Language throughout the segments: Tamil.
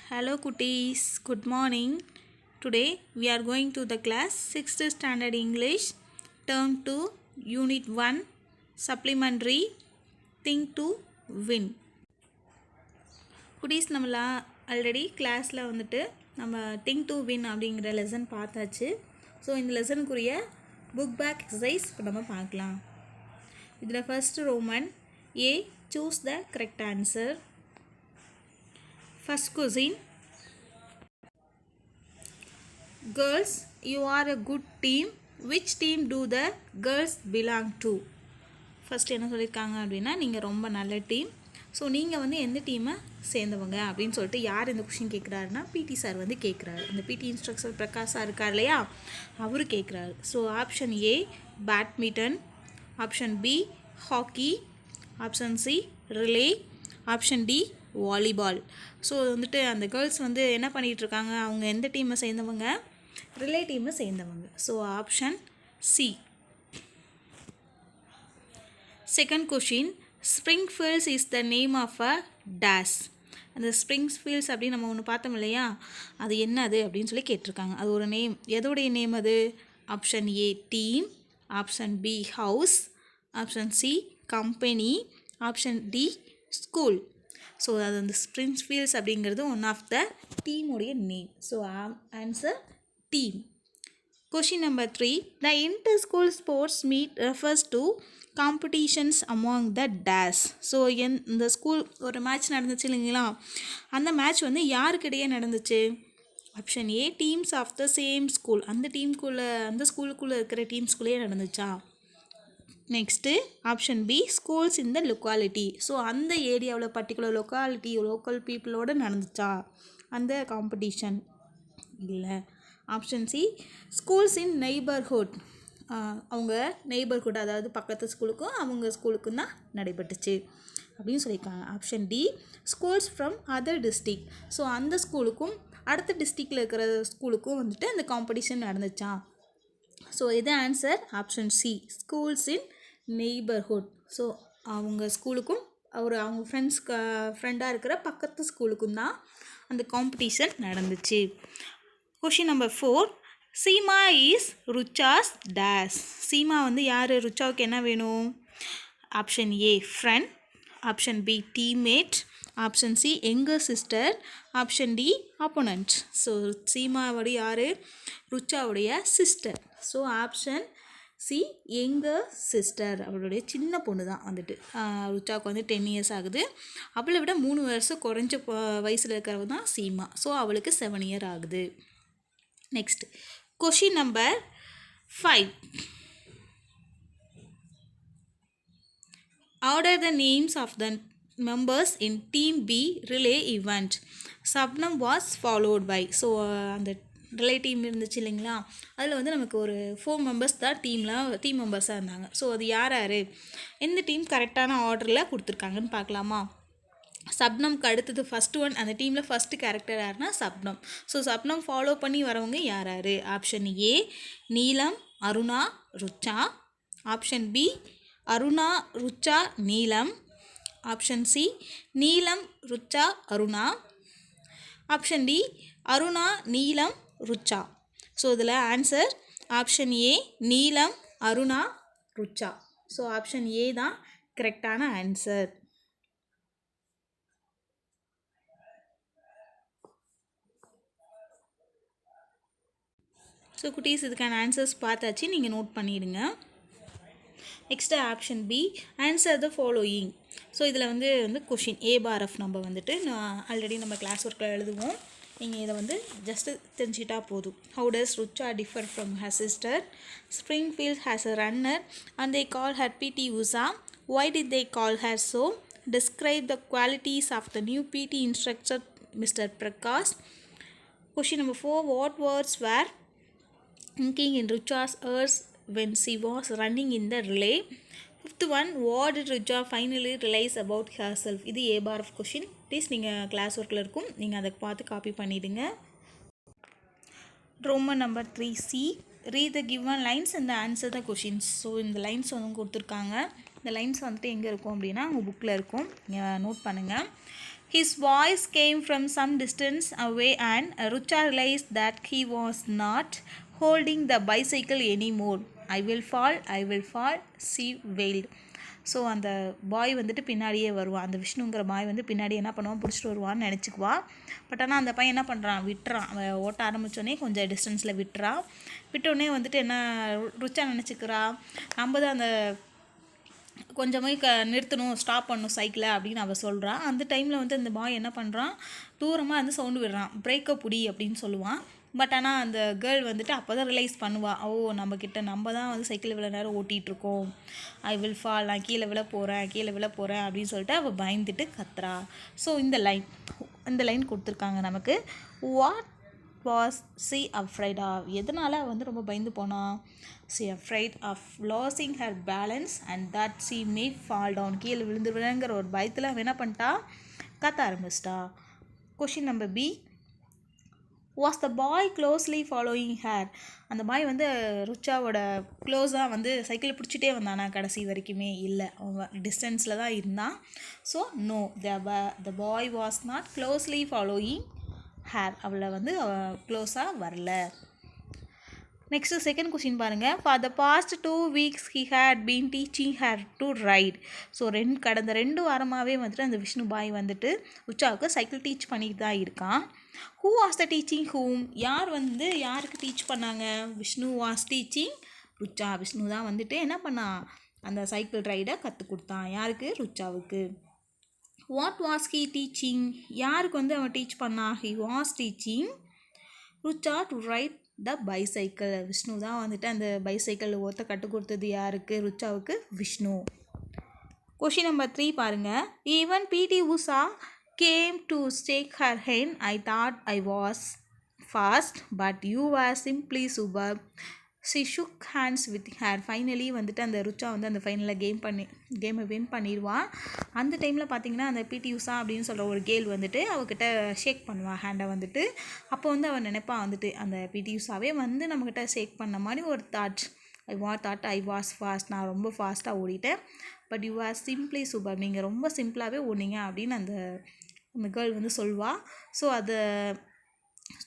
Hello cuties, good morning. Today we are going to the class 6th standard English term 2 unit 1 supplementary think to win. குட்டீஸ் நம்மளா ஆல்ரெடி கிளாஸில் வந்துட்டு நம்ம திங்க் டு வின் அப்படிங்கிற லெசன் பார்த்தாச்சு. ஸோ இந்த லெசனுக்குரிய புக் பேக் எக்ஸசைஸ் இப்போ நம்ம பார்க்கலாம். இதில் first Roman A choose the correct answer. First question. Girls, you are a good team. Which team do the girls belong to? First என்ன சொல்லியிருக்காங்க அப்படின்னா நீங்கள் ரொம்ப நல்ல டீம். ஸோ நீங்கள் வந்து எந்த டீமை சேர்ந்தவங்க அப்படின்னு சொல்லிட்டு யார் இந்த கொஷின் கேட்குறாருன்னா பிடி சார் வந்து கேட்குறாரு. இந்த பிடி இன்ஸ்ட்ரக்டர் பிரகாஷ் சார் இருக்கார் இல்லையா, அவரு கேட்குறாரு. So option A badminton, option B hockey, option C relay, option D volleyball. So வந்துட்டு அந்த கேர்ள்ஸ் வந்து என்ன பண்ணிகிட்ருக்காங்க, அவங்க எந்த டீமை சேர்ந்தவங்க, ரிலே டீமை சேர்ந்தவங்க. So option C. Second question, Springfields is the name of a days. அந்த ஸ்ப்ரிங்ஃபீல்ட்ஸ் அப்படின்னு நம்ம ஒன்று பார்த்தோம் இல்லையா, அது என்னது அப்படின்னு சொல்லி கேட்டிருக்காங்க. அது ஒரு நேம், எதோடைய நேம் அது? Option A team, option B house, option C company, option D school. So அது அந்த ஸ்ப்ரிங்ஃபீல்ட்ஸ் அப்படிங்கிறது ஒன் ஆஃப் த டீமுடைய name. So answer team. Question number 3, the inter school sports meet refers to competitions among the days. So இந்த ஸ்கூல் ஒரு மேட்ச் நடந்துச்சு இல்லைங்களா, அந்த மேட்ச் வந்து யாருக்கிடையே நடந்துச்சு? Option A teams of the same school, அந்த டீமுக்குள்ளே அந்த ஸ்கூலுக்குள்ளே இருக்கிற டீம்ஸ்குள்ளேயே நடந்துச்சா? Next option B schools in the locality. So அந்த ஏரியாவில் பர்டிகுலர் லொக்காலிட்டி லோக்கல் பீப்புளோடு நடந்துச்சா அந்த காம்படிஷன்? இல்லை. Option C schools in neighbourhood, அவங்க நெய்பர்ஹுட் அதாவது பக்கத்து ஸ்கூலுக்கும் அவங்க ஸ்கூலுக்கும் தான் நடைபெற்றுச்சு அப்படின்னு சொல்லியிருக்காங்க. Option D schools from other district. So அந்த ஸ்கூலுக்கும் அடுத்த டிஸ்ட்ரிக்டில் இருக்கிற ஸ்கூலுக்கும் வந்துட்டு அந்த காம்படிஷன் நடந்துச்சா? ஸோ இது answer option C schools in neighbourhood. So அவங்க ஸ்கூலுக்கும் அவங்க ஃப்ரெண்டாக இருக்கிற பக்கத்து ஸ்கூலுக்கும் தான் அந்த காம்படிஷன் நடந்துச்சு. Question number 4, Seema is Rucha's days. Seema வந்து யார்? ருச்சாவுக்கு என்ன வேணும்? Option A friend, option B teammate, option C younger sister, option D opponent. So சீமாவுடைய யார்? ருச்சாவுடைய sister. So option C younger sister, அவளுடைய சின்ன பொண்ணு தான் வந்துட்டு. ருச்சாவுக்கு வந்து 10 years ஆகுது. அவளை விட 3 வருஷம் குறைஞ்ச வயசில் இருக்கிறவங்க தான் சீமா. ஸோ அவளுக்கு 7 years ஆகுது. Next question number 5, order the names of the members in team B relay event. Sabnam was followed by. So அந்த ரிலே டீம் இருந்துச்சு இல்லைங்களா, அதில் வந்து நமக்கு ஒரு 4 members தான் டீம் மெம்பர்ஸாக இருந்தாங்க. ஸோ அது யார் யார், எந்த டீம் கரெக்டான ஆர்டரில் கொடுத்துருக்காங்கன்னு பார்க்கலாமா? சப்னம்க்கு அடுத்தது ஃபஸ்ட்டு ஒன், அந்த டீமில் ஃபஸ்ட்டு கேரக்டர் யாருன்னா சப்னம். ஸோ சப்னம் ஃபாலோ பண்ணி வரவங்க யார் யார்? ஆப்ஷன் ஏ நீலம், அருணா, ருச்சா, ஆப்ஷன் பி அருணா, ருச்சா, நீலம், ஆப்ஷன் சி நீலம், ருச்சா, அருணா, ஆப்ஷன் டி அருணா, நீலம், ருச்சா. ஸோ இதில் ஆன்சர் ஆப்ஷன் ஏ நீலம், அருணா, ருச்சா. ஸோ ஆப்ஷன் ஏ தான் கரெக்டான ஆன்சர். ஸோ குட்டீஸ் இதுக்கான ஆன்சர்ஸ் பார்த்தாச்சு, நீங்கள் நோட் பண்ணிவிடுங்க. Next option B answer the following. So இதில் வந்து கொஷின் ஏ பார் எஃப் நம்ம வந்துட்டு ஆல்ரெடி நம்ம கிளாஸ் ஒர்க்கில் எழுதுவோம். நீங்கள் இதை வந்து ஜஸ்ட்டு தெரிஞ்சிட்டா போதும். How does Rucha differ from her sister? Springfield has a runner and they call her PT Usha. Why did they call her so? Describe the qualities of the new PT instructor mister Prakash. Question number 4, what words were thinking in Rucha's ears when she was running in the relay. Fifth one, what did Rucha finally realize about herself? இது A bar of question. Please நீங்கள் கிளாஸ் ஒர்க்கில் இருக்கும், நீங்கள் அதை பார்த்து காப்பி பண்ணிவிடுங்க. Roman number 3C, read the given lines and answer the questions. So இந்த லைன்ஸ் வந்து கொடுத்துருக்காங்க. இந்த லைன்ஸ் வந்துட்டு எங்கே இருக்கும் அப்படின்னா உங்கள் புக்கில் இருக்கும், நீங்கள் நோட் பண்ணுங்கள். His voice came from some distance away and Rucha realized that he was not holding the bicycle anymore. I will fall, she wailed. So அந்த பாய் வந்துட்டு பின்னாடியே வருவான். அந்த விஷ்ணுங்கிற பாய் வந்து பின்னாடி என்ன பண்ணுவான், பிடிச்சிட்டு வருவான்னு நினச்சிக்குவான். பட் ஆனால் அந்த பையன் என்ன பண்ணுறான், விட்டுறான். ஓட்ட ஆரம்பித்தோடனே கொஞ்சம் டிஸ்டன்ஸில் விட்டுறான். விட்டோடனே வந்துட்டு என்ன ருச்சா நினச்சிக்கிறா, நம்ம தான் அந்த கொஞ்சமே நிறுத்தணும், ஸ்டாப் பண்ணணும் சைக்கிளை அப்படின்னு அவள் சொல்கிறான். அந்த டைமில் வந்து அந்த பாய் என்ன பண்ணுறான், தூரமாக வந்து சவுண்டு விடுறான், பிரேக்கை புடி அப்படின்னு சொல்லுவான். பட் ஆனால் அந்த கேர்ள் வந்துட்டு அப்போ தான் ரிலைஸ் பண்ணுவாள், ஓ நம்ம தான் வந்து சைக்கிள் இவ்வளோ நேரம் ஓட்டிகிட்ருக்கோம், ஐ வில் ஃபால், நான் கீழே விழ போகிறேன் அப்படின்னு சொல்லிட்டு அவள் பயந்துட்டு கத்துறா. ஸோ இந்த லைன் கொடுத்துருக்காங்க நமக்கு. What was she afraid of, எதனால் வந்து ரொம்ப பயந்து போனா, she afraid of losing her balance and that she may fall down, கீழே விழுந்துருவேங்கிற ஒரு பயத்தில் அவன் என்ன பண்ணிட்டா, கத்த ஆரம்பிச்சிட்டா. Question number B, was the boy closely following her, அந்த பாய் வந்து ருச்சாவோட க்ளோஸாக வந்து சைக்கிளை பிடிச்சிட்டே வந்தானா கடைசி வரைக்குமே, இல்லை, அவன் டிஸ்டன்ஸில் தான் இருந்தான். So no, the boy was not closely following her, அவளை வந்து க்ளோஸாக வரல. நெக்ஸ்ட்டு செகண்ட் கொஸ்டின் பாருங்கள். For the past 2 weeks he had been teaching her to ride. So கடந்த 2 வாரமாகவே வந்துட்டு அந்த விஷ்ணு பாய் வந்துட்டு ருச்சாவுக்கு சைக்கிள் டீச் பண்ணிட்டு தான் இருக்கான். ஹூ வாஸ் த டீச்சிங் ஹூம், யார் வந்து யாருக்கு டீச் பண்ணாங்க, விஷ்ணு வாஸ் டீச்சிங் ருச்சா, விஷ்ணு தான் வந்துட்டு என்ன பண்ணான், அந்த சைக்கிள் ரைடை கற்றுக் கொடுத்தான். யாருக்கு, ருச்சாவுக்கு. வாட் வாஸ் ஹீ டீச்சிங், யாருக்கு வந்து அவன் டீச் பண்ணா, he was teaching Rucha to right the bicycle, Vishnu தான் வந்துட்டு அந்த பைசைக்கிள் ஓட்ட கற்றுக் கொடுத்தது யாருக்கு, ருச்சாவுக்கு, விஷ்ணு. கொஷின் நம்பர் 3 பாருங்கள். Even PT Usha came to stake her hand, I thought I was fast but you are simply super, she shook hands with her. Finally வந்துட்டு அந்த ருச்சா வந்து அந்த ஃபைனலில் கேமை வின் பண்ணிடுவான். அந்த டைமில் பார்த்தீங்கன்னா அந்த பிடி உஷா அப்படின்னு சொல்கிற ஒரு கேர்ள் வந்துட்டு அவகிட்ட ஷேக் பண்ணுவாள் ஹேண்டை வந்துட்டு. அப்போ வந்து அவன் நினைப்பான் வந்துட்டு அந்த பிடி உஷாவே வந்து நம்மக்கிட்ட ஷேக் பண்ண மாதிரி ஒரு தாட் ஐ வாஸ் ஃபாஸ்ட், நான் ரொம்ப ஃபாஸ்ட்டாக ஓடிட்டேன், but you are simply super, நீங்கள் ரொம்ப சிம்பிளாகவே ஓடினீங்க அப்படின்னு அந்த கேர்ள் வந்து சொல்வாள். ஸோ அதை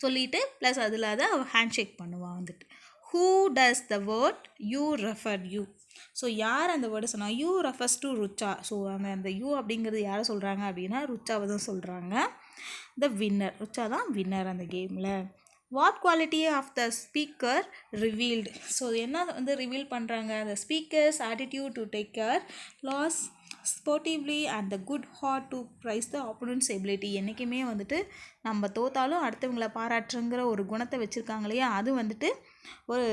சொல்லிவிட்டு ப்ளஸ் அதில் அவள் ஹேண்ட் ஷேக் பண்ணுவாள் வந்துட்டு. Who does the word you refer you, so யார் அந்த வேர்டு சொன்னால், you refers to Rucha. So அந்த யூ அப்படிங்கிறது யாரை சொல்கிறாங்க அப்படின்னா ருச்சாவை தான் சொல்கிறாங்க. த வின்னர், ருச்சா தான் வின்னர் அந்த கேமில். What quality of the speaker revealed, so என்ன வந்து ரிவீல் பண்ணுறாங்க, the speaker's attitude to take care loss sportively and the good heart to praise the opponent's ability. என்றைக்குமே வந்துட்டு நம்ம தோத்தாலும் அடுத்தவங்களை பாராட்டுங்கிற ஒரு குணத்தை வச்சுருக்காங்க இல்லையா, அது வந்துட்டு ஒரு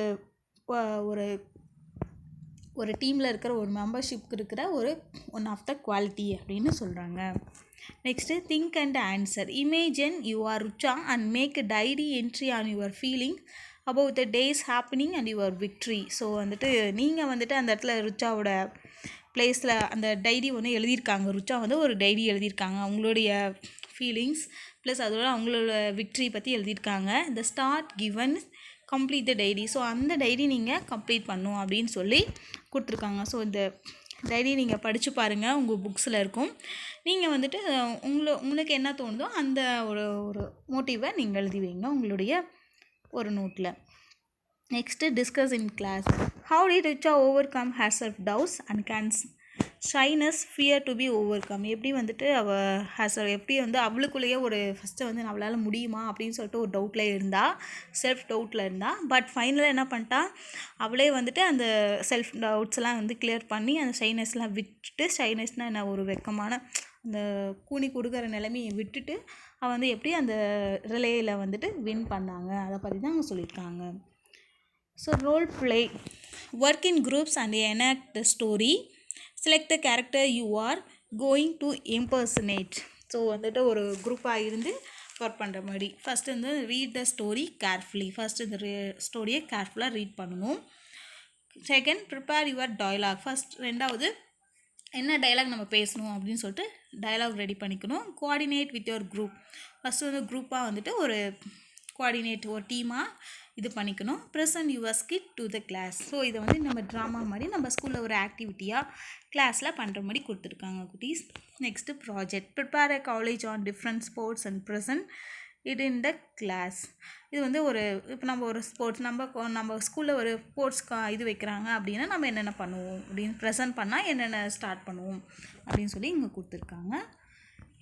ஒரு ஒரு டீமில் இருக்கிற ஒரு மெம்பர்ஷிப்க்கு இருக்கிற ஒன் ஆஃப் த குவாலிட்டி அப்படின்னு சொல்கிறாங்க. Next think and answer. Imagine you are Rucha and make a diary entry on your feeling about the day's happening and your victory. So வந்துட்டு நீங்கள் வந்துட்டு அந்த இடத்துல ருச்சாவோட பிளேஸில் அந்த டைரி ஒன்று எழுதியிருக்காங்க. ருச்சா வந்து ஒரு டைரி எழுதியிருக்காங்க, அவங்களுடைய ஃபீலிங்ஸ் ப்ளஸ் அதோட அவங்களோட விக்ட்ரி பற்றி எழுதியிருக்காங்க. The start given complete the diary, so அந்த டைரி நீங்கள் கம்ப்ளீட் பண்ணும் அப்படின்னு சொல்லி கொடுத்துருக்காங்க. ஸோ இந்த டைரி நீங்கள் படித்து பாருங்கள், உங்கள் புக்ஸில் இருக்கும். நீங்கள் வந்துட்டு உங்களுக்கு என்ன தோணுதோ அந்த ஒரு மோட்டிவை நீங்கள் எழுதி வைங்க உங்களுடைய ஒரு நோட்டில். Next discuss in class. How did Rucha overcome herself doubts and cans shyness fear to be overcome, எப்படி வந்துட்டு அவள் எப்படி வந்து அவளுக்குள்ளேயே ஒரு ஃபஸ்ட்டு வந்து அவளால் முடியுமா அப்படின்னு சொல்லிட்டு ஒரு டவுட்டில் இருந்தா, செல்ஃப் டவுட்டில் இருந்தா. பட் ஃபைனலாக என்ன பண்ணிட்டா, அவளே வந்துட்டு அந்த செல்ஃப் டவுட்ஸ்லாம் வந்து கிளியர் பண்ணி அந்த ஷைனஸ்லாம் விட்டுட்டு, ஷைனஸ்னால் என்ன ஒரு வெக்கமான அந்த கூனி கொடுக்குற நிலைமையை விட்டுட்டு அவள் வந்து எப்படி அந்த ரிலேயில் வந்துட்டு வின் பண்ணாங்க அதை பற்றி தான் அவங்க சொல்லியிருக்காங்க. So role play, work in groups and enact the story, select the character you are going to impersonate. So வந்துட்டு ஒரு குரூப்பாக இருந்து ஒர்க் பண்ணுற மாதிரி. ஃபஸ்ட்டு வந்து read the story carefully, first இந்த ஸ்டோரியை கேர்ஃபுல்லாக ரீட் பண்ணணும். செகண்ட் ப்ரிப்பேர் யுவர் டயலாக், ரெண்டாவது என்ன டயலாக் நம்ம பேசணும் அப்படின்னு சொல்லிட்டு டயலாக் ரெடி பண்ணிக்கணும். Coordinate with your group, first வந்து குரூப்பாக வந்துட்டு ஒரு கோஆர்டினேட் ஒரு டீமாக இது பண்ணிக்கணும். Present your skit to the class. So இதை வந்து நம்ம ட்ராமா மாதிரி நம்ம ஸ்கூலில் ஒரு ஆக்டிவிட்டியாக கிளாஸில் பண்ணுற மாதிரி கொடுத்துருக்காங்க குட்டீஸ். Next project. Prepare a collage on different sports and present it in the class. இது வந்து ஒரு இப்போ நம்ம ஒரு ஸ்போர்ட்ஸ் நம்ம ஸ்கூலில் ஒரு ஸ்போர்ட்ஸ் இது வைக்கிறாங்க அப்படின்னா நம்ம என்னென்ன பண்ணுவோம் அப்படின்னு ப்ரெசென்ட் பண்ணால் என்னென்ன ஸ்டார்ட் பண்ணுவோம் அப்படின்னு சொல்லி இங்கே கொடுத்துருக்காங்க.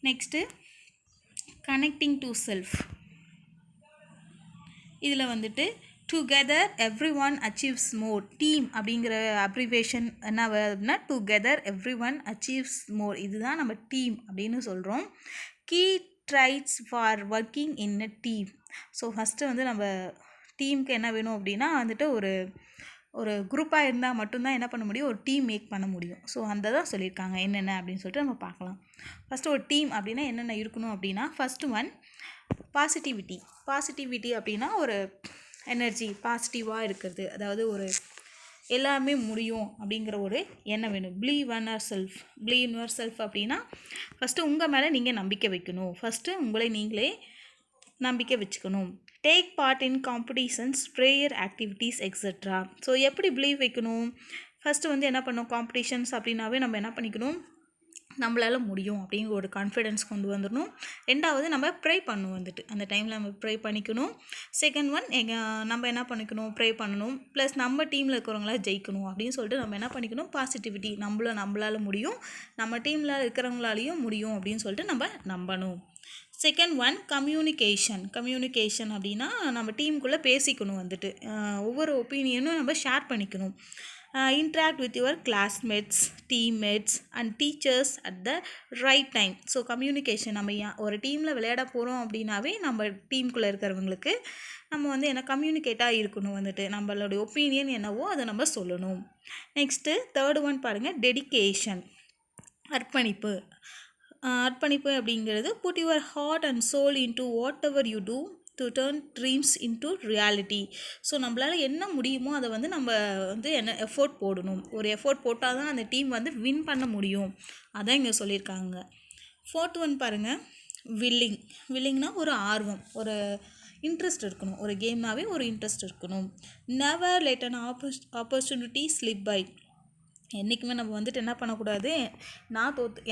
Next connecting to self. இதில் வந்துட்டு together every one achieves more. Team அப்படிங்கிற அப்ரிவேஷன் என்ன அப்படின்னா together every one achieves more. இதுதான் நம்ம டீம் அப்படின்னு சொல்கிறோம். Key traits for working in a team. So first வந்து நம்ம டீமுக்கு என்ன வேணும் அப்படின்னா வந்துட்டு ஒரு குரூப்பாக இருந்தால் மட்டும்தான் என்ன பண்ண முடியும், ஒரு டீம் மேக் பண்ண முடியும். ஸோ அந்த தான் சொல்லியிருக்காங்க என்னென்ன அப்படின்னு சொல்லிட்டு நம்ம பார்க்கலாம். ஃபஸ்ட்டு ஒரு டீம் அப்படின்னா என்னென்ன இருக்கணும் அப்படின்னா ஃபஸ்ட்டு ஒன் பாசிட்டிவிட்டி அப்படின்னா ஒரு எனர்ஜி, பாசிட்டிவாக இருக்கிறது, அதாவது ஒரு எல்லாமே முடியும் அப்படிங்கிற ஒரு எண்ணம் வேணும். பிலீவ் இன் யுவர் செல்ஃப் அப்படின்னா ஃபஸ்ட்டு உங்கள் மேலே நீங்கள் நம்பிக்கை வைக்கணும். ஃபஸ்ட்டு உங்களை நீங்களே நம்பிக்கை வச்சுக்கணும். டேக் பார்ட் இன் competitions, prayer activities etcetera. So எப்படி பிலீவ் வைக்கணும், ஃபஸ்ட்டு வந்து என்ன பண்ணணும், காம்படிஷன்ஸ் அப்படின்னாவே நம்ம என்ன பண்ணிக்கணும், நம்மளால் முடியும் அப்படிங்கிற ஒரு கான்ஃபிடென்ஸ் கொண்டு வந்துடணும். ரெண்டாவது நம்ம ப்ரே பண்ணணும், வந்துட்டு அந்த டைமில் நம்ம ப்ரே பண்ணிக்கணும். செகண்ட் ஒன் நம்ம என்ன பண்ணிக்கணும், ப்ரே பண்ணணும். ப்ளஸ் நம்ம டீமில் இருக்கிறவங்கள ஜெயிக்கணும் அப்படின்னு சொல்லிட்டு நம்ம என்ன பண்ணிக்கணும், பாசிட்டிவிட்டி, நம்மளால் முடியும், நம்ம டீமில் இருக்கிறவங்களாலையும் முடியும் அப்படின்னு சொல்லிட்டு நம்ம நம்பணும். செகண்ட் ஒன் கம்யூனிகேஷன் அப்படின்னா நம்ம டீமுக்குள்ளே பேசிக்கணும், வந்துட்டு ஒவ்வொரு ஒப்பீனியனும் நம்ம ஷேர் பண்ணிக்கணும். interact with your classmates, teammates and teachers at the right time. So communication, நம்ம ஒரு டீமில் விளையாட போகிறோம் அப்படின்னாவே நம்ம டீமுக்குள்ளே இருக்கிறவங்களுக்கு நம்ம வந்து என்ன கம்யூனிகேட்டாக இருக்கணும், வந்துட்டு நம்மளுடைய ஒப்பீனியன் என்னவோ அதை நம்ம சொல்லணும். நெக்ஸ்ட்டு தேர்டு ஒன் பாருங்கள், டெடிகேஷன், அர்ப்பணிப்பு அப்படிங்கிறது put your heart and soul into whatever you do to turn dreams into reality. So நம்மளால் என்ன முடியுமோ அதை வந்து நம்ம வந்து என்ன எஃபோர்ட் போடணும். ஒரு எஃபோர்ட் போட்டால் தான் அந்த டீம் வந்து வின் பண்ண முடியும், அதான் இங்கே சொல்லியிருக்காங்க. ஃபோர்த் ஒன் பாருங்கள், வில்லிங்னா ஒரு ஆர்வம், ஒரு இன்ட்ரெஸ்ட் இருக்கணும். ஒரு கேம்னாவே ஒரு இன்ட்ரெஸ்ட் இருக்கணும். Never let an opportunity slip by. என்றைக்குமே நம்ம வந்துட்டு என்ன பண்ணக்கூடாது,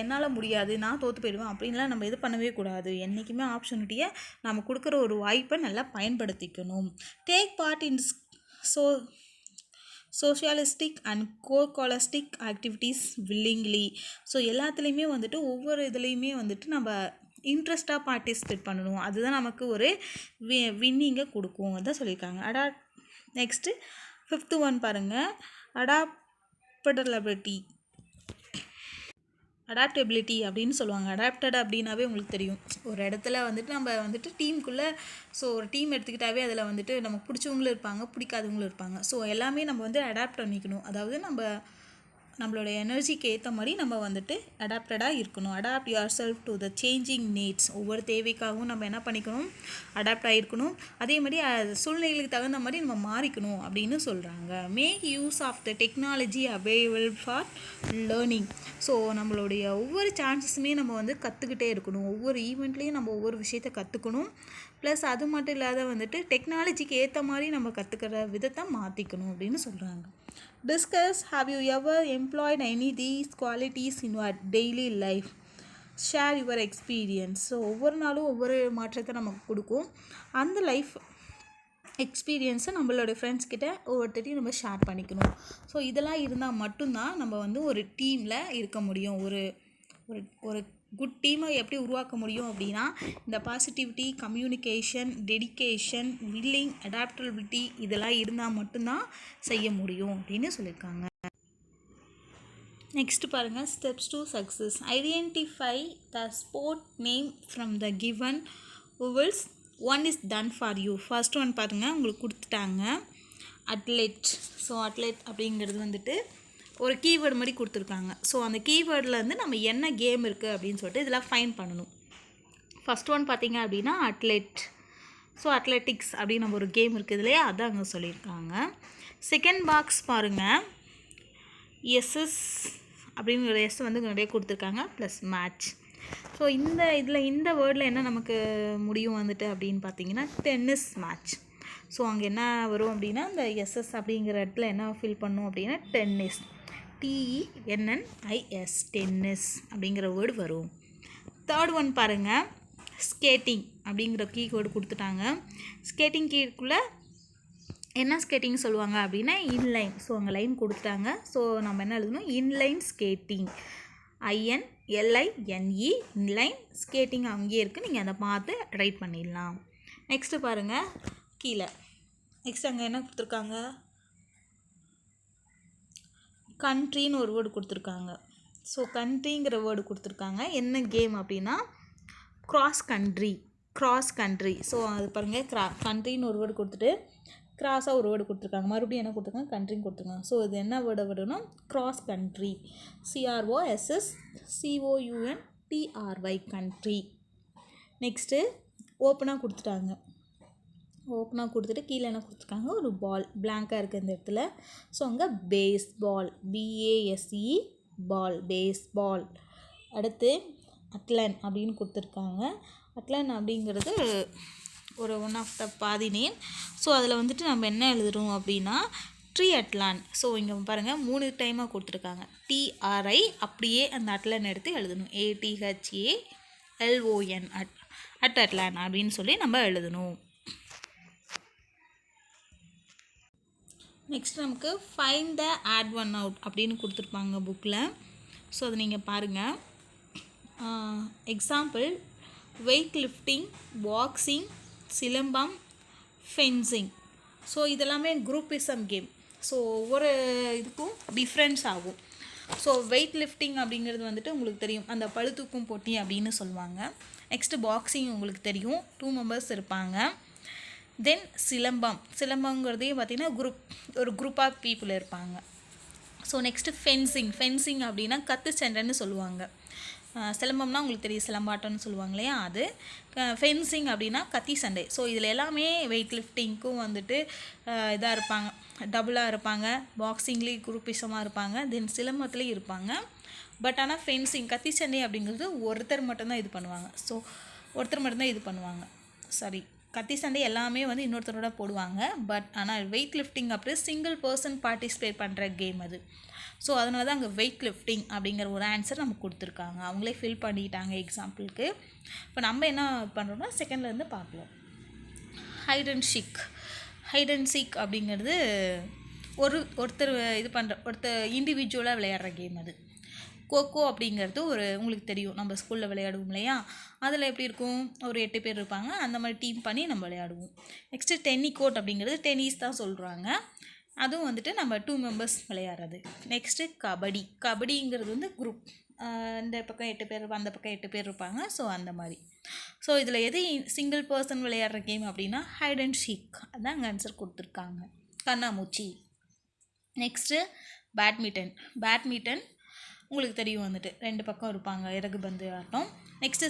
என்னால் முடியாது, நான் தோற்று போயிடுவேன் அப்படின்லாம் நம்ம இது பண்ணவே கூடாது. என்றைக்குமே ஆப்பர்ச்சுனிட்டியை நம்ம கொடுக்குற ஒரு வாய்ப்பை நல்லா பயன்படுத்திக்கணும். Take part in socialistic and co-scholastic activities willingly. So எல்லாத்துலேயுமே வந்துட்டு ஒவ்வொரு இதுலேயுமே வந்துட்டு நம்ம இன்ட்ரெஸ்ட்டாக பார்ட்டிசிபேட் பண்ணணும். அதுதான் நமக்கு ஒரு வின்னிங்கை கொடுக்கும், அதான் சொல்லியிருக்காங்க. நெக்ஸ்ட்டு ஃபிஃப்த்து ஒன் பாருங்கள், அடாப்டபிலிட்டி அப்படின்னு சொல்லுவாங்க. அடாப்டட் அப்படின்னாவே உங்களுக்கு தெரியும், ஒரு இடத்துல வந்துட்டு நம்ம வந்துட்டு டீமுக்குள்ளே, ஸோ ஒரு டீம் எடுத்துக்கிட்டாவே அதில் வந்துட்டு நமக்கு பிடிச்சவங்களும் இருப்பாங்க, பிடிக்காதவங்களும் இருப்பாங்க. ஸோ எல்லாமே நம்ம வந்து அடாப்ட் பண்ணிக்கணும், அதாவது நம்மளோட எனர்ஜிக்கு ஏற்ற மாதிரி நம்ம வந்துட்டு அடாப்டடாக இருக்கணும். Adapt yourself to the changing needs. ஒவ்வொரு தேவைக்காகவும் நம்ம என்ன பண்ணிக்கணும், அடாப்ட் ஆகிருக்கணும். அதே மாதிரி சூழ்நிலைகளுக்கு தகுந்த மாதிரி நம்ம மாறிக்கணும் அப்படின்னு சொல்கிறாங்க. Make use of the technology available for learning. So நம்மளுடைய ஒவ்வொரு சான்சஸுமே நம்ம வந்து கற்றுக்கிட்டே இருக்கணும். ஒவ்வொரு ஈவெண்ட்லேயும் நம்ம ஒவ்வொரு விஷயத்தை கற்றுக்கணும். ப்ளஸ் அது மட்டும் இல்லாத வந்துட்டு டெக்னாலஜிக்கு ஏற்ற மாதிரி நம்ம கற்றுக்கிற விதத்தை மாற்றிக்கணும் அப்படின்னு சொல்கிறாங்க. Discuss, have you ever employed any of these qualities in your daily life? Share your experience. So ஒவ்வொரு நாளும் ஒவ்வொரு மாற்றத்தை நமக்கு கொடுக்கும். அந்த லைஃப் எக்ஸ்பீரியன்ஸை நம்மளோட ஃப்ரெண்ட்ஸ் கிட்ட ஒவ்வொருத்தையும் நம்ம ஷேர் பண்ணிக்கணும். ஸோ இதெல்லாம் இருந்தால் மட்டும்தான் நம்ம வந்து ஒரு டீமில் இருக்க முடியும். ஒரு குட் டீமை எப்படி உருவாக்க முடியும் அப்படின்னா இந்த positivity, communication, dedication, willing, adaptability இதெல்லாம் இருந்தால் மட்டும்தான் செய்ய முடியும் அப்படின்னு சொல்லியிருக்காங்க. நெக்ஸ்ட் பாருங்கள், steps to success. Identify the sport name from the given rules. One is done for you. First one பாருங்கள், உங்களுக்கு கொடுத்துட்டாங்க அத்லெட். ஸோ அத்லெட் அப்படிங்கிறது வந்துட்டு ஒரு கீவேர்டு மாதிரி கொடுத்துருக்காங்க. ஸோ அந்த கீவேர்டில் வந்து நம்ம என்ன கேம் இருக்குது அப்படின்னு சொல்லிட்டு இதெல்லாம் ஃபைன் பண்ணணும். ஃபஸ்ட் ஒன் பார்த்திங்க அப்படின்னா அத்லெட். ஸோ அத்லெட்டிக்ஸ் அப்படின்னு நம்ம ஒரு கேம் இருக்குது இல்லையா, அதான் அங்கே சொல்லியிருக்காங்க. செகண்ட் பாக்ஸ் பாருங்கள், எஸ்எஸ் அப்படிங்கிற எஸ் வந்து நிறைய கொடுத்துருக்காங்க, ப்ளஸ் மேட்ச். ஸோ இந்த வேர்டில் என்ன நமக்கு முடியும் வந்துட்டு அப்படின்னு பார்த்தீங்கன்னா டென்னிஸ் மேட்ச். ஸோ அங்கே என்ன வரும் அப்படின்னா இந்த எஸ்எஸ் அப்படிங்கிற இடத்துல என்ன ஃபில் பண்ணும் அப்படின்னா டென்னிஸ், TENNIS, டென்னிஸ் அப்படிங்கிற வேர்டு வரும். தேர்ட் ஒன் பாருங்கள், ஸ்கேட்டிங் அப்படிங்கிற கீவேர்டு கொடுத்துட்டாங்க. ஸ்கேட்டிங் கீக்குள்ளே என்ன ஸ்கேட்டிங் சொல்லுவாங்க அப்படின்னா இன்லைன். ஸோ அங்கே லைன் கொடுத்துட்டாங்க. ஸோ நம்ம என்ன எழுதணும், inline skating, INLINE, inline skating அங்கேயே இருக்குது, நீங்கள் அதை பார்த்து ரைட் பண்ணிடலாம். நெக்ஸ்ட்டு பாருங்கள் கீழே, நெக்ஸ்ட் அங்கே என்ன கொடுத்துருக்காங்க, கண்ட்ரின்னு ஒரு வேர்டு கொடுத்துருக்காங்க. ஸோ கண்ட்ரிங்கிற வேர்டு கொடுத்துருக்காங்க. என்ன கேம் அப்படின்னா கிராஸ் கண்ட்ரி. ஸோ அது பாருங்கள், கண்ட்ரின்னு ஒரு வேர்டு கொடுத்துட்டு கிராஸாக ஒரு வேர்டு கொடுத்துருக்காங்க. மறுபடியும் என்ன கொடுத்துருக்காங்க, கண்ட்ரின்னு கொடுத்துருக்காங்க. ஸோ இது என்ன வேர்டை விடணும்னா cross country, CROSSCOUNTRY, country. Next ஓப்பனாக கொடுத்துட்டு கீழே என்ன கொடுத்துருக்காங்க, ஒரு பால் பிளாங்காக இருக்குது இந்த இடத்துல. ஸோ அங்கே பேஸ்பால், BASE பால், பேஸ்பால். அடுத்து அட்லன் அப்படின்னு கொடுத்துருக்காங்க. அட்லன் அப்படிங்கிறது ஒரு ஒன் ஆஃப் த பாதி நேம். ஸோ அதில் வந்துட்டு நம்ம என்ன எழுதுகிறோம் அப்படின்னா ட்ரீஅட்லான். ஸோ இங்கே பாருங்கள் 3 டைமாக கொடுத்துருக்காங்க. TRI அப்படியே அந்த அட்லன் எடுத்து எழுதணும், ATHALON, அட்லான் அப்படின்னு சொல்லி நம்ம எழுதணும். நெக்ஸ்ட் நமக்கு find the odd one out அப்படின்னு கொடுத்துருப்பாங்க புக்கில். ஸோ அதை நீங்கள் பாருங்கள். Example, weight lifting, boxing, silambam, fencing. So இதெல்லாமே குரூப்பிசம் கேம். ஸோ ஒவ்வொரு இதுக்கும் டிஃப்ரென்ஸ் ஆகும். ஸோ வெயிட் லிஃப்டிங் அப்படிங்கிறது வந்துட்டு உங்களுக்கு தெரியும், அந்த பளுதூக்கும் போட்டி அப்படின்னு சொல்லுவாங்க. நெக்ஸ்ட்டு பாக்ஸிங் உங்களுக்கு தெரியும், 2 மெம்பர்ஸ் இருப்பாங்க. தென் சிலம்பங்கிறதே பார்த்திங்கன்னா ஒரு குரூப் ஆஃப் பீப்புள் இருப்பாங்க. ஸோ நெக்ஸ்ட்டு ஃபென்சிங் அப்படின்னா கத்து சண்டைன்னு சொல்லுவாங்க. சிலம்பம்னா உங்களுக்கு தெரியும், சிலம்பாட்டம்னு சொல்லுவாங்க இல்லையா, அது. ஃபென்சிங் அப்படின்னா கத்தி சண்டை. ஸோ இதில் எல்லாமே வெயிட் லிஃப்டிங்க்கும் வந்துட்டு இதாக இருப்பாங்க, டபுளாக இருப்பாங்க. பாக்ஸிங்லேயும் குரூப்பிசமாக இருப்பாங்க. தென் சிலம்பத்துலேயும் இருப்பாங்க. பட் ஆனால் ஃபென்சிங் கத்தி சண்டை அப்படிங்கிறது ஒருத்தர் மட்டும்தான் இது பண்ணுவாங்க. சாரி, கத்தி சண்டை எல்லாமே வந்து இன்னொருத்தரோட போடுவாங்க. பட் ஆனால் வெயிட் லிஃப்டிங் அப்படி சிங்கிள் பர்சன் பார்ட்டிசிபேட் பண்ணுற கேம் அது. ஸோ அதனால தான் அங்கே வெயிட் லிஃப்டிங் அப்படிங்கிற ஒரு ஆன்சர் நமக்கு கொடுத்துருக்காங்க. அவங்களே ஃபில் பண்ணிட்டாங்க எக்ஸாம்பிளுக்கு. இப்போ நம்ம என்ன பண்ணுறோம்னா செகண்ட்லேருந்து பார்க்கலாம். ஹைட் அண்ட் சீக் அப்படிங்கிறது ஒருத்தர் இண்டிவிஜுவலாக விளையாடுற கேம் அது. கோகோ அப்படிங்கிறது உங்களுக்கு தெரியும், நம்ம ஸ்கூலில் விளையாடுவோம் இல்லையா, அதில் எப்படி இருக்கும், ஒரு 8 பேர் இருப்பாங்க, அந்த மாதிரி டீம் பண்ணி நம்ம விளையாடுவோம். நெக்ஸ்ட்டு டென்னிகோட் அப்படிங்கிறது டென்னிஸ் தான் சொல்கிறாங்க. அதுவும் வந்துட்டு நம்ம 2 மெம்பர்ஸ் விளையாடுறது. நெக்ஸ்ட்டு கபடிங்கிறது வந்து குரூப், இந்த பக்கம் 8 பேர், அந்த பக்கம் 8 பேர் இருப்பாங்க. ஸோ அந்த மாதிரி. ஸோ இதில் எது சிங்கிள் பர்சன் விளையாடுற கேம் அப்படின்னா ஹைட் அண்ட் சீக், அதான் அங்கே ஆன்சர் கொடுத்துருக்காங்க, கண்ணாமூச்சி. நெக்ஸ்ட்டு பேட்மிட்டன் உங்களுக்கு தெரியும் வந்துட்டு 2 பக்கம் இருப்பாங்க, இறகு பந்து ஆட்டம். நெக்ஸ்ட்டு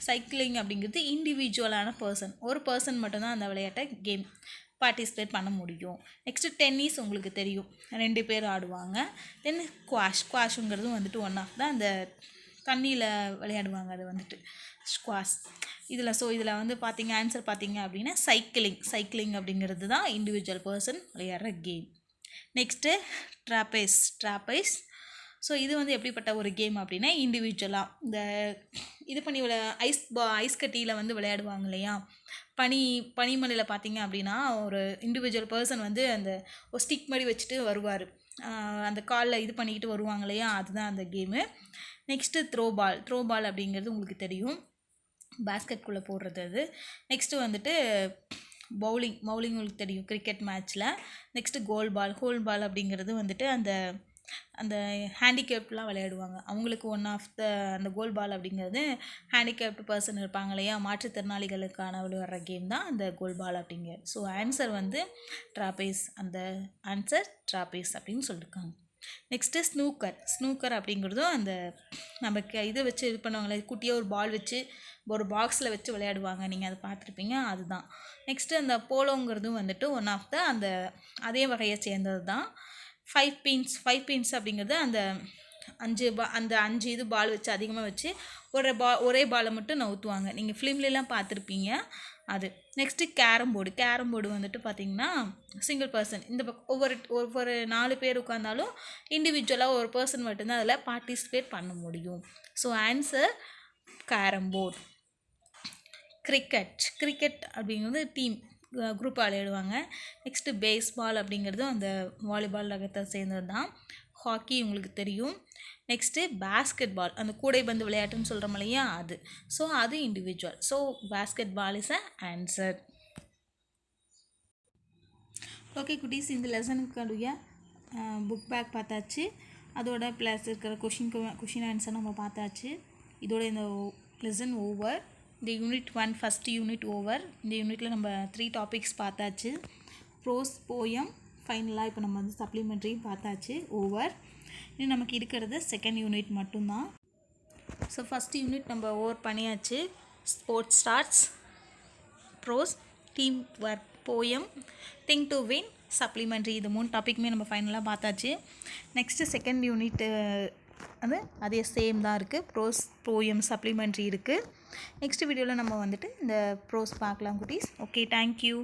சைக்கிளிங் அப்படிங்கிறது இண்டிவிஜுவலான பர்சன், ஒரு பர்சன் மட்டும்தான் அந்த விளையாட்டை கேம் பார்ட்டிசிபேட் பண்ண முடியும். நெக்ஸ்ட்டு டென்னிஸ் உங்களுக்கு தெரியும், 2 பேர் ஆடுவாங்க. தென் ஸ்குவாஷுங்கிறதும் வந்துட்டு ஒன் ஆஃப் தான், அந்த தண்ணியில் விளையாடுவாங்க, அது வந்துட்டு ஸ்குவாஷ். இதில் வந்து ஆன்சர் பார்த்தீங்க அப்படின்னா சைக்கிளிங் அப்படிங்கிறது தான் இண்டிவிஜுவல் பர்சன் விளையாடுற கேம். நெக்ஸ்ட்டு ட்ராப்பைஸ். ஸோ இது வந்து எப்படிப்பட்ட ஒரு கேம் அப்படின்னா இண்டிவிஜுவலாக இந்த இது பண்ணி ஐஸ் கட்டியில் வந்து விளையாடுவாங்க இல்லையா, பனிமலையில் பார்த்தீங்க அப்படின்னா ஒரு இண்டிவிஜுவல் பர்சன் வந்து அந்த ஒரு ஸ்டிக் மாதிரி வச்சுட்டு வருவார், அந்த காலில் இது பண்ணிக்கிட்டு வருவாங்க இல்லையா, அதுதான் அந்த கேமு. நெக்ஸ்ட்டு த்ரோபால் அப்படிங்கிறது உங்களுக்கு தெரியும், பேஸ்கெட்குள்ளே போடுறது அது. நெக்ஸ்ட்டு வந்துட்டு பவுலிங் உங்களுக்கு தெரியும், கிரிக்கெட் மேட்ச்சில். நெக்ஸ்ட்டு கோல் பால் அப்படிங்கிறது வந்துட்டு அந்த ஹேண்டிகேப்ட்லாம் விளையாடுவாங்க, அவங்களுக்கு ஒன் ஆஃப் அந்த கோல் பால் அப்படிங்கிறது ஹேண்டிகேப்ட் பர்சன் இருப்பாங்க இல்லையா, மாற்றுத்திறனாளிகளுக்கான விளையாடுற கேம் தான் அந்த கோல் பால் அப்படிங்கிறது. ஸோ ஆன்சர் வந்து ட்ராப்பேஸ், அந்த ஆன்சர் ட்ராப்பேஸ் அப்படின்னு சொல்லியிருக்காங்க. நெக்ஸ்ட்டு ஸ்னூக்கர் அப்படிங்கிறதும் அந்த நமக்கு இதை வச்சு இது பண்ணுவாங்களே, குட்டியாக ஒரு பால் வச்சு ஒரு பாக்ஸில் வச்சு விளையாடுவாங்க, நீங்கள் அதை பார்த்துருப்பீங்க, அதுதான். நெக்ஸ்ட்டு அந்த போலோங்கிறதும் வந்துட்டு ஒன் ஆஃப் த அந்த அதே வகையை சேர்ந்தது தான். 5 pins அப்படிங்கிறது அந்த அந்த 5 இது பால் வச்சு அதிகமாக வச்சு ஒரே பாலை மட்டும் நவுத்துவாங்க. நீங்கள் ஃபிலிம்லாம் பார்த்துருப்பீங்க அது. நெக்ஸ்ட்டு கேரம் போர்டு வந்துட்டு பார்த்திங்கன்னா சிங்கிள் பர்சன். இந்த ஒவ்வொரு 4 பேர் உட்காந்தாலும் இண்டிவிஜுவலாக ஒரு பர்சன் மட்டும்தான் அதில் பார்ட்டிசிபேட் பண்ண முடியும். So answer carrom board. Cricket அப்படிங்கிறது டீம் குரூப்பாக விளையாடுவாங்க. நெக்ஸ்ட்டு பேஸ்பால் அப்படிங்கிறது அந்த வாலிபால் ரகத்தை சேர்ந்தது தான். ஹாக்கி உங்களுக்கு தெரியும். நெக்ஸ்ட்டு பேஸ்கெட் பால், அந்த கூடைப்பந்து விளையாட்டுன்னு சொல்கிறோம் இல்லையா அது. ஸோ அது individual. So basketball is a answer. Okay குட்டீஸ், இந்த லெசனுக்குடைய புக் பேக் பார்த்தாச்சு. அதோட ப்ளஸ் இருக்கிற கொஷின் ஆன்சர் நம்ம பார்த்தாச்சு. இதோட இந்த லெசன் ஓவர். இந்த யூனிட் 1 ஃபஸ்ட்டு யூனிட் ஓவர். இந்த யூனிட்டில் நம்ம 3 டாபிக்ஸ் பார்த்தாச்சு. ப்ரோஸ், போயம், ஃபைனலாக இப்போ நம்ம வந்து சப்ளிமெண்ட்ரியும் பார்த்தாச்சு. ஓவர். இன்னும் நமக்கு இருக்கிறது செகண்ட் யூனிட் மட்டும்தான். ஸோ ஃபஸ்ட்டு யூனிட் நம்ம ஓவர் பண்ணியாச்சு. Sports starts, prose, team work, poem, think to win, supplementary, இது 3 டாப்பிக்குமே நம்ம ஃபைனலாக பார்த்தாச்சு. நெக்ஸ்ட்டு செகண்ட் யூனிட்டு வந்து அதே சேம் தான் இருக்குது. ப்ரோஸ், போயம், சப்ளிமெண்ட்ரி இருக்குது. நெக்ஸ்ட் வீடியோவில் நம்ம வந்துட்டு இந்த ப்ரோஸ் பார்க்கலாம் குட்டீஸ். Okay, thank you.